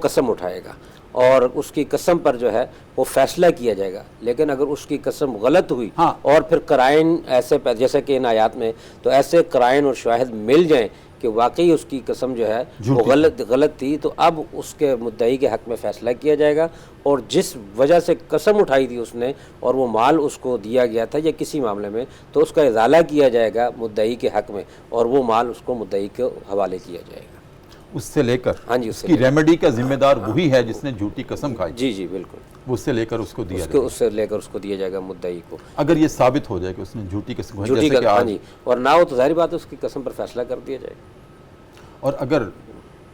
قسم اٹھائے گا, اور اس کی قسم پر جو ہے وہ فیصلہ کیا جائے گا. لیکن اگر اس کی قسم غلط ہوئی اور پھر قرائن ایسے جیسے کہ ان آیات میں, تو ایسے قرائن اور شواہد مل جائیں کہ واقعی اس کی قسم جو ہے وہ غلط تھی, تو اب اس کے مدعی کے حق میں فیصلہ کیا جائے گا. اور جس وجہ سے قسم اٹھائی تھی اس نے, اور وہ مال اس کو دیا گیا تھا یا کسی معاملے میں, تو اس کا ازالہ کیا جائے گا مدعی کے حق میں, اور وہ مال اس کو مدعی کے حوالے کیا جائے گا. اس سے لے کر ہاں جی, اس کی ریمیڈی کا ذمہ دار وہی ہے جس نے جھوٹی قسم کھائی. جی بالکل, اس سے لے کر اس کو دیا جائے گا مدعی کو. اگر یہ ثابت ہو جائے کہ اس نے جھوٹی قسم کھائی, ہاں جی, اور نہ ہو تو ظاہر بات ہے اس کی قسم پر فیصلہ کر دیا جائے گا. اور اگر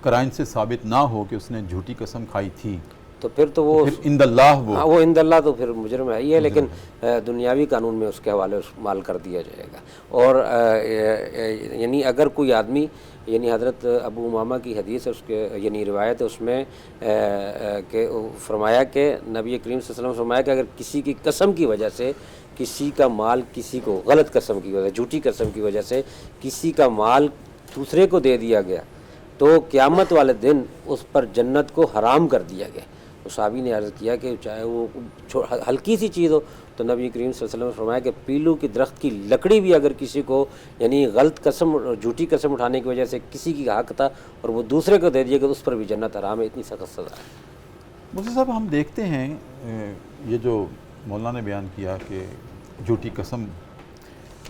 قرائن سے ثابت نہ ہو کہ اس نے جھوٹی قسم کھائی تھی, تو پھر تو وہ عند اللہ وہ عند اللہ تو پھر مجرم ہے ہی ہے, لیکن دنیاوی قانون میں اس کے حوالے مال کر دیا جائے گا. اور یعنی اگر کوئی آدمی, یعنی حضرت ابو امامہ کی حدیث ہے, اس کے یعنی روایت ہے, اس میں کہ فرمایا کہ نبی کریم صلی اللہ علیہ وسلم فرمایا کہ اگر کسی کی قسم کی وجہ سے کسی کا مال, کسی کو غلط قسم کی وجہ, جھوٹی قسم کی وجہ سے کسی کا مال دوسرے کو دے دیا گیا, تو قیامت والے دن اس پر جنت کو حرام کر دیا گیا. تو صحابی نے عرض کیا کہ چاہے وہ ہلکی سی چیز ہو, تو نبی کریم صلی اللہ علیہ وسلم نے فرمایا کہ پیلو کی درخت کی لکڑی بھی اگر کسی کو یعنی غلط قسم, جھوٹی قسم اٹھانے کی وجہ سے کسی کی حق تھا اور وہ دوسرے کو دے دیا گیا, تو اس پر بھی جنت حرام ہے. اتنی سخت سزا ہے. مفتی صاحب, ہم دیکھتے ہیں یہ جو مولانا نے بیان کیا کہ جھوٹی قسم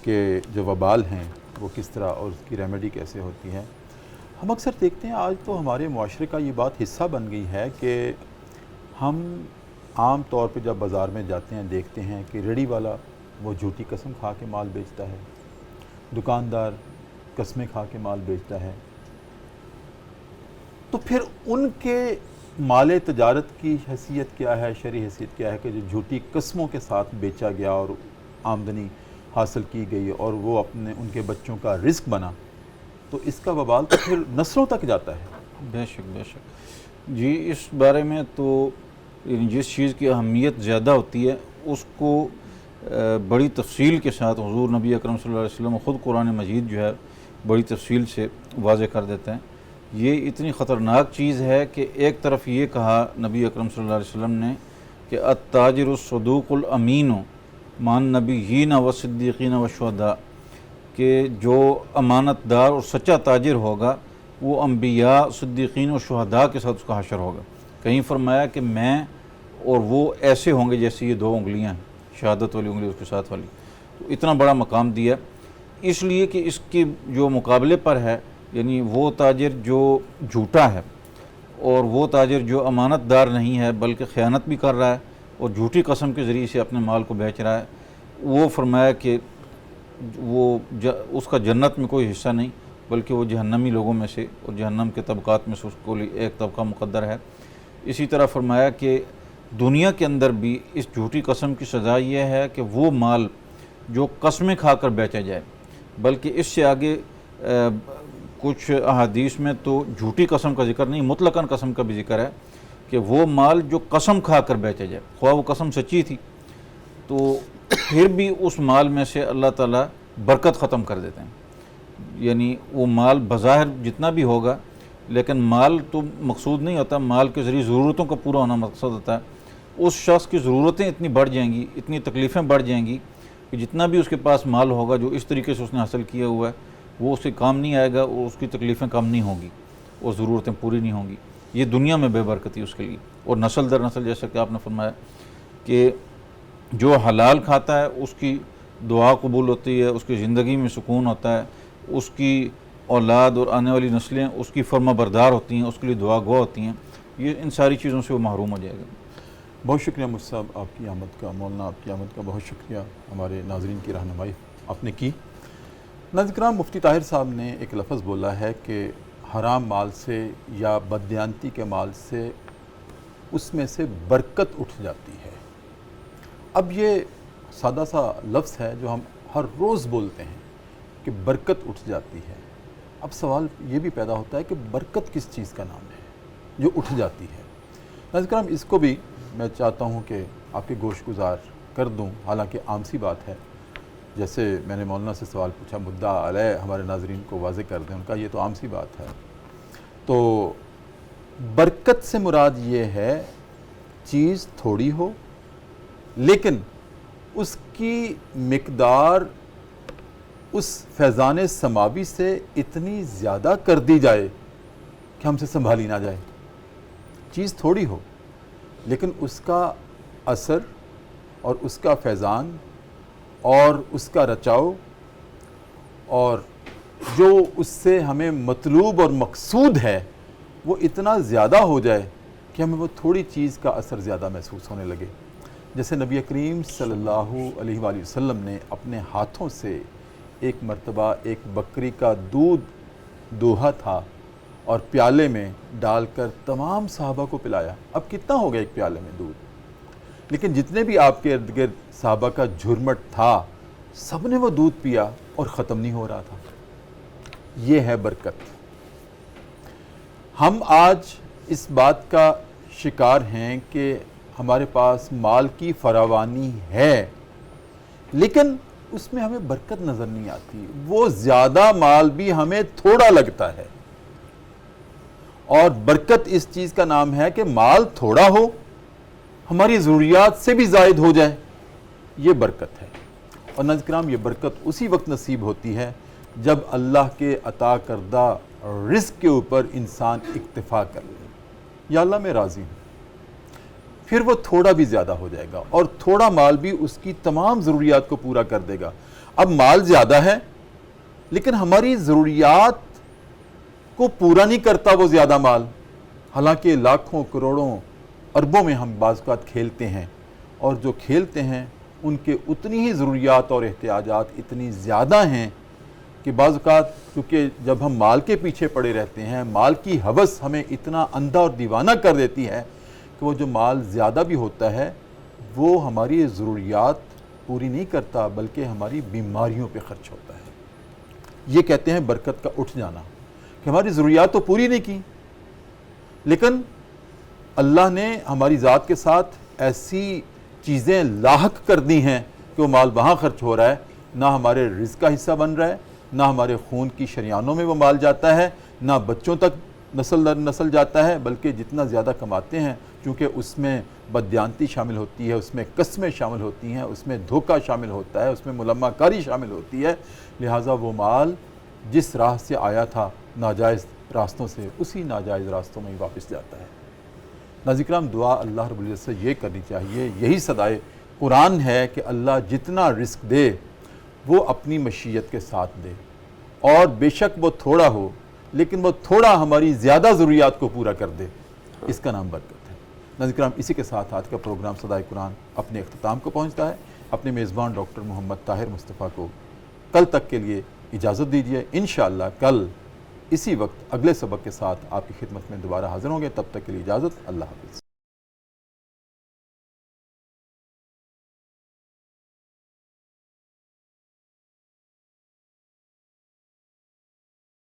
کے جو وبال ہیں وہ کس طرح اور اس کی ریمیڈی کیسے ہوتی ہے, ہم اکثر دیکھتے ہیں آج تو ہمارے معاشرے کا یہ بات حصہ بن گئی ہے کہ ہم عام طور پہ جب بازار میں جاتے ہیں دیکھتے ہیں کہ ریڑھی والا وہ جھوٹی قسم کھا کے مال بیچتا ہے, دکاندار قسمیں کھا کے مال بیچتا ہے. تو پھر ان کے مال تجارت کی حیثیت کیا ہے, شرعی حیثیت کیا ہے کہ جو جھوٹی قسموں کے ساتھ بیچا گیا اور آمدنی حاصل کی گئی اور وہ اپنے ان کے بچوں کا رزق بنا, تو اس کا وبال تو پھر نسلوں تک جاتا ہے. بے شک جی, اس بارے میں تو جس چیز کی اہمیت زیادہ ہوتی ہے اس کو بڑی تفصیل کے ساتھ حضور نبی اکرم صلی اللہ علیہ وسلم خود قرآن مجید جو ہے بڑی تفصیل سے واضح کر دیتے ہیں. یہ اتنی خطرناک چیز ہے کہ ایک طرف یہ کہا نبی اکرم صلی اللہ علیہ وسلم نے کہ التاجر الصدوق الامین مان نبیین و صدیقین و شہداء, کہ جو امانت دار اور سچا تاجر ہوگا وہ انبیاء, صدیقین و شہداء کے ساتھ اس کا حشر ہوگا. کہیں فرمایا کہ میں اور وہ ایسے ہوں گے جیسے یہ دو انگلیاں ہیں, شہادت والی انگلی اس کے ساتھ والی. تو اتنا بڑا مقام دیا, اس لیے کہ اس کے جو مقابلے پر ہے, یعنی وہ تاجر جو جھوٹا ہے اور وہ تاجر جو امانت دار نہیں ہے بلکہ خیانت بھی کر رہا ہے اور جھوٹی قسم کے ذریعے سے اپنے مال کو بیچ رہا ہے, وہ فرمایا کہ وہ اس کا جنت میں کوئی حصہ نہیں بلکہ وہ جہنمی لوگوں میں سے اور جہنم کے طبقات میں سے اس کو ایک طبقہ مقدر ہے. اسی طرح فرمایا کہ دنیا کے اندر بھی اس جھوٹی قسم کی سزا یہ ہے کہ وہ مال جو قسمیں کھا کر بیچا جائے، بلکہ اس سے آگے کچھ احادیث میں تو جھوٹی قسم کا ذکر نہیں، مطلقاً قسم کا بھی ذکر ہے کہ وہ مال جو قسم کھا کر بیچا جائے، خواہ وہ قسم سچی تھی، تو پھر بھی اس مال میں سے اللہ تعالیٰ برکت ختم کر دیتے ہیں۔ یعنی وہ مال بظاہر جتنا بھی ہوگا، لیکن مال تو مقصود نہیں ہوتا، مال کے ذریعے ضرورتوں کا پورا ہونا مقصد ہوتا ہے۔ اس شخص کی ضرورتیں اتنی بڑھ جائیں گی، اتنی تکلیفیں بڑھ جائیں گی کہ جتنا بھی اس کے پاس مال ہوگا جو اس طریقے سے اس نے حاصل کیا ہوا ہے وہ اس کے کام نہیں آئے گا، اور اس کی تکلیفیں کم نہیں ہوں گی، اور ضرورتیں پوری نہیں ہوں گی۔ یہ دنیا میں بے برکتی اس کے لیے، اور نسل در نسل جیسا کہ آپ نے فرمایا کہ جو حلال کھاتا ہے اس کی دعا قبول ہوتی ہے، اس کی زندگی میں سکون ہوتا ہے، اس کی اولاد اور آنے والی نسلیں اس کی فرما بردار ہوتی ہیں، اس کے لیے دعا گو ہوتی ہیں۔ یہ ان ساری چیزوں سے وہ محروم ہو جائے گا۔ بہت شکریہ مفتی صاحب آپ کی آمد کا، مولانا آپ کی آمد کا بہت شکریہ، ہمارے ناظرین کی رہنمائی آپ نے کی۔ ناظرین کرام، مفتی طاہر صاحب نے ایک لفظ بولا ہے کہ حرام مال سے یا بددیانتی کے مال سے اس میں سے برکت اٹھ جاتی ہے۔ اب یہ سادہ سا لفظ ہے جو ہم ہر روز بولتے ہیں کہ برکت اٹھ جاتی ہے۔ اب سوال یہ بھی پیدا ہوتا ہے کہ برکت کس چیز کا نام ہے جو اٹھ جاتی ہے؟ ناظرین کرام، اس کو بھی میں چاہتا ہوں کہ آپ کے گوش گزار کر دوں، حالانکہ عام سی بات ہے۔ جیسے میں نے مولانا سے سوال پوچھا، مدعا علیہ ہمارے ناظرین کو واضح کر دیں، ان کا یہ تو عام سی بات ہے۔ تو برکت سے مراد یہ ہے چیز تھوڑی ہو لیکن اس کی مقدار اس فیضان سماوی سے اتنی زیادہ کر دی جائے کہ ہم سے سنبھالی نہ جائے۔ چیز تھوڑی ہو لیکن اس کا اثر اور اس کا فیضان اور اس کا رچاؤ اور جو اس سے ہمیں مطلوب اور مقصود ہے وہ اتنا زیادہ ہو جائے کہ ہمیں وہ تھوڑی چیز کا اثر زیادہ محسوس ہونے لگے۔ جیسے نبی کریم صلی اللہ علیہ وآلہ وسلم نے اپنے ہاتھوں سے ایک مرتبہ ایک بکری کا دودھ دوہا تھا اور پیالے میں ڈال کر تمام صحابہ کو پلایا۔ اب کتنا ہو گیا ایک پیالے میں دودھ، لیکن جتنے بھی آپ کے ارد گرد صحابہ کا جھرمٹ تھا سب نے وہ دودھ پیا اور ختم نہیں ہو رہا تھا۔ یہ ہے برکت۔ ہم آج اس بات کا شکار ہیں کہ ہمارے پاس مال کی فراوانی ہے لیکن اس میں ہمیں برکت نظر نہیں آتی، وہ زیادہ مال بھی ہمیں تھوڑا لگتا ہے۔ اور برکت اس چیز کا نام ہے کہ مال تھوڑا ہو، ہماری ضروریات سے بھی زائد ہو جائے، یہ برکت ہے۔ اور ناظرین کرام، یہ برکت اسی وقت نصیب ہوتی ہے جب اللہ کے عطا کردہ رزق کے اوپر انسان اکتفا کر لے، یا اللہ میں راضی ہوں، پھر وہ تھوڑا بھی زیادہ ہو جائے گا اور تھوڑا مال بھی اس کی تمام ضروریات کو پورا کر دے گا۔ اب مال زیادہ ہے لیکن ہماری ضروریات کو پورا نہیں کرتا وہ زیادہ مال، حالانکہ لاکھوں کروڑوں اربوں میں ہم بعض اوقات کھیلتے ہیں، اور جو کھیلتے ہیں ان کے اتنی ہی ضروریات اور احتیاجات اتنی زیادہ ہیں کہ بعض اوقات کیونکہ جب ہم مال کے پیچھے پڑے رہتے ہیں، مال کی ہوس ہمیں اتنا اندھا اور دیوانہ کر دیتی ہے کہ وہ جو مال زیادہ بھی ہوتا ہے وہ ہماری ضروریات پوری نہیں کرتا بلکہ ہماری بیماریوں پہ خرچ ہوتا ہے۔ یہ کہتے ہیں برکت کا اٹھ جانا، کہ ہماری ضروریات تو پوری نہیں کی لیکن اللہ نے ہماری ذات کے ساتھ ایسی چیزیں لاحق کر دی ہیں کہ وہ مال وہاں خرچ ہو رہا ہے، نہ ہمارے رزق کا حصہ بن رہا ہے، نہ ہمارے خون کی شریانوں میں وہ مال جاتا ہے، نہ بچوں تک نسل در نسل جاتا ہے، بلکہ جتنا زیادہ کماتے ہیں چونکہ اس میں بددیانتی شامل ہوتی ہے، اس میں قسمیں شامل ہوتی ہیں، اس میں دھوکہ شامل ہوتا ہے، اس میں ملمہ کاری شامل ہوتی ہے، لہٰذا وہ مال جس راہ سے آیا تھا ناجائز راستوں سے اسی ناجائز راستوں میں ہی واپس جاتا ہے۔ ناظرین کرام، دعا اللہ رب العزت سے یہ کرنی چاہیے، یہی صدائے قرآن ہے کہ اللہ جتنا رزق دے وہ اپنی مشیت کے ساتھ دے، اور بے شک وہ تھوڑا ہو لیکن وہ تھوڑا ہماری زیادہ ضروریات کو پورا کر دے، اس کا نام برکت ہے۔ ناظرین کرام، اسی کے ساتھ آج کا پروگرام صدائے قرآن اپنے اختتام کو پہنچتا ہے۔ اپنے میزبان ڈاکٹر محمد طاہر مصطفیٰ کو کل تک کے لیے اجازت دیجیے۔ انشاءاللہ کل اسی وقت اگلے سبق کے ساتھ آپ کی خدمت میں دوبارہ حاضر ہوں گے. تب تک کے لیے اجازت. اللہ حافظ.